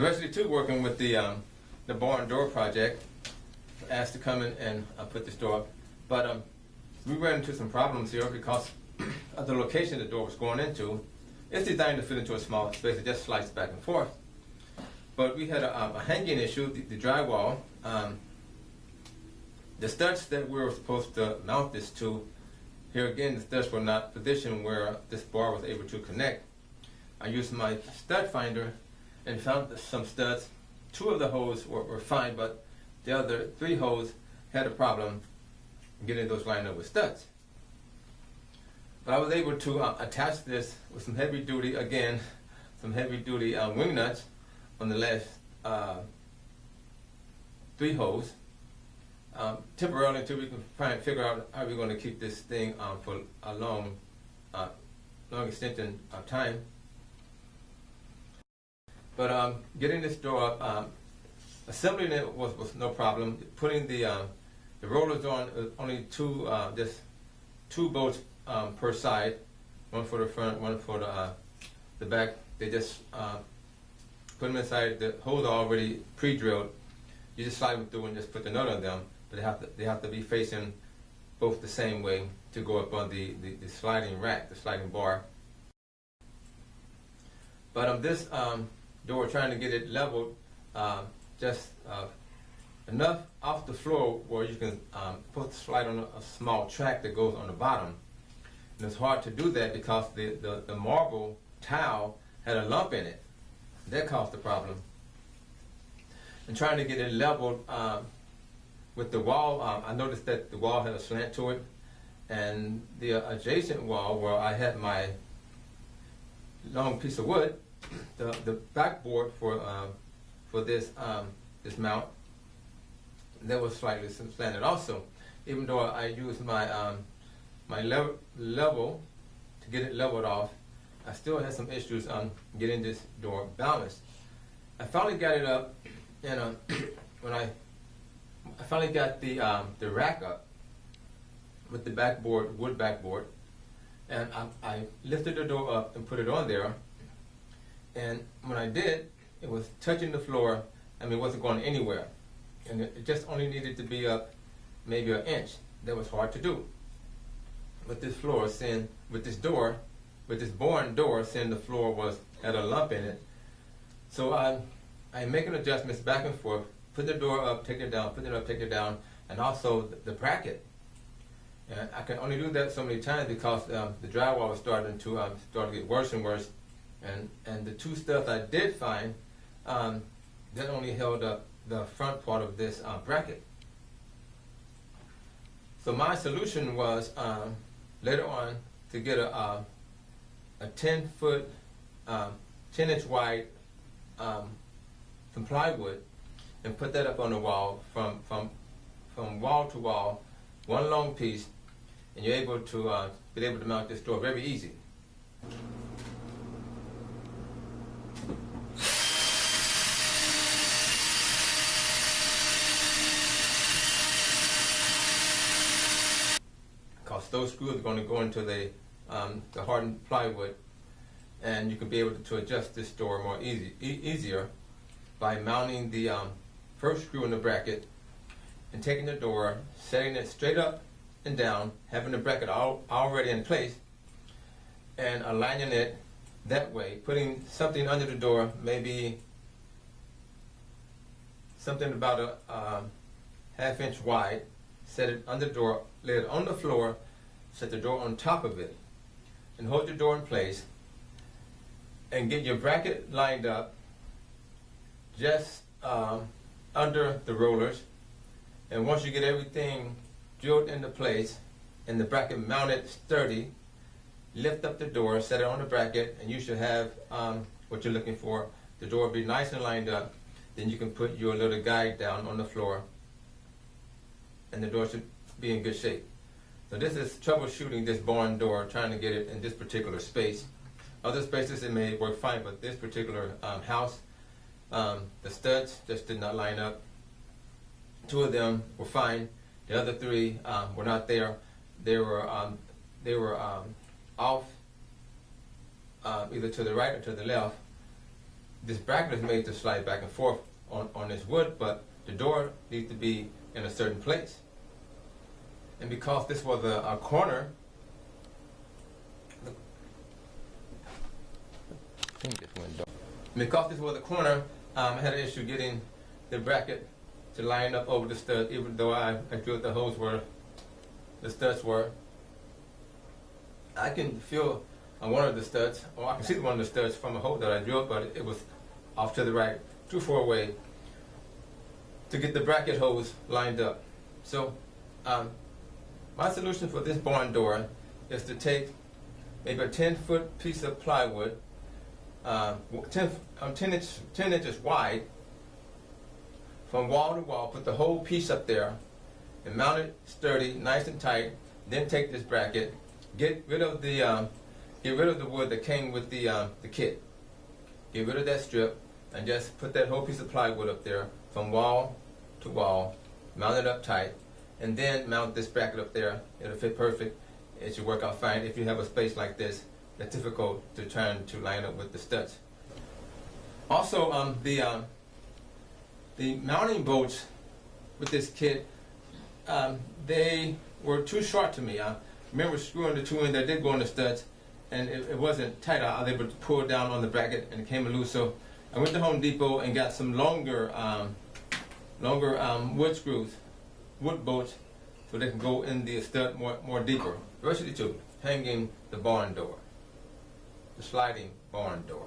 Diversity 2 working with the barn door project, asked to come in and put this door up. But we ran into some problems here because of the location the door was going into. It's designed to fit into a small space. It just slides back and forth. But we had a hanging issue, the drywall. The studs that we were supposed to mount this to, here again, the studs were not positioned where this bar was able to connect. I used my stud finder and found some studs. 2 of the holes were fine, but the other 3 holes had a problem getting those lined up with studs. But I was able to attach this with some heavy duty, again, some heavy duty wing nuts on the last 3 holes, temporarily until we can try and figure out how we're going to keep this thing for a long extension of time. But getting this door up, assembling it was no problem. Putting the rollers on, only 2 just 2 bolts per side, 1 for the front, 1 for the back. They just put them inside. The holes are already pre-drilled. You just slide them through and just put the nut on them. But they have to be facing both the same way to go up on the sliding rack, the sliding bar. But this door, trying to get it leveled, just enough off the floor where you can put the slide on a small track that goes on the bottom. And it's hard to do that because the marble tile had a lump in it. That caused the problem. And trying to get it leveled with the wall, I noticed that the wall had a slant to it, and the adjacent wall where I had my long piece of wood, the backboard for this this mount, that was slightly slanted also. Even though I used my my level to get it leveled off, I still had some issues on getting this door balanced. I finally got it up, and when I finally got the rack up with the backboard, wood backboard, and I lifted the door up and put it on there. And when I did, it was touching the floor. I mean, it wasn't going anywhere. And it just only needed to be up maybe 1 inch. That was hard to do. With this floor, with this door, with this barn door, seeing the floor had a lump in it. So I'm making adjustments back and forth, put the door up, take it down, put it up, take it down, and also the bracket. And I can only do that so many times because the drywall was starting to get worse and worse. And the 2 studs I did find, that only held up the front part of this bracket. So my solution was later on to get a 10-foot, 10-inch wide some plywood and put that up on the wall from wall to wall, 1 long piece, and you're able to be able to mount this door very easy. Because those screws are going to go into the hardened plywood, and you can be able to adjust this door more easier by mounting the first screw in the bracket and taking the door, setting it straight up and down, having the bracket already in place, and aligning it that way, putting something under the door, maybe something about a ½ inch wide, set it under the door, lay it on the floor, set the door on top of it, and hold the door in place, and get your bracket lined up just under the rollers. And once you get everything drilled into place and the bracket mounted sturdy, lift up the door, set it on the bracket, and you should have what you're looking for. The door will be nice and lined up. Then you can put your little guide down on the floor, and the door should be in good shape. So this is troubleshooting this barn door, trying to get it in this particular space. Other spaces it may work fine, but this particular house, the studs just did not line up. 2 of them were fine. The other 3 were not there. They were off, either to the right or to the left. this bracket is made to slide back and forth on this wood, but the door needs to be in a certain place. And because this was a corner, because this was a corner, I had an issue getting the bracket to line up over the stud, even though I drilled the holes where the studs were. I can feel on one of the studs, or I can see one of the studs from a hole that I drilled, but it was off to the right, too far away to get the bracket holes lined up. So my solution for this barn door is to take maybe a 10-foot piece of plywood, 10 inches wide, from wall to wall, put the whole piece up there and mount it sturdy, nice and tight. Then take this bracket, get rid of the wood that came with the kit. Get rid of that strip and just put that whole piece of plywood up there from wall to wall, mount it up tight, and then mount this bracket up there. It'll fit perfect. It should work out fine. If you have a space like this, it's difficult to try to line up with the studs. Also, the mounting bolts with this kit, they were too short to me. I remember screwing the two in that did go on the studs, and it wasn't tight. I was able to pull it down on the bracket and it came loose. So I went to Home Depot and got some longer wood screws, wood bolts, so they can go in the stud more deeper. Virtually to hanging the barn door, the sliding barn door.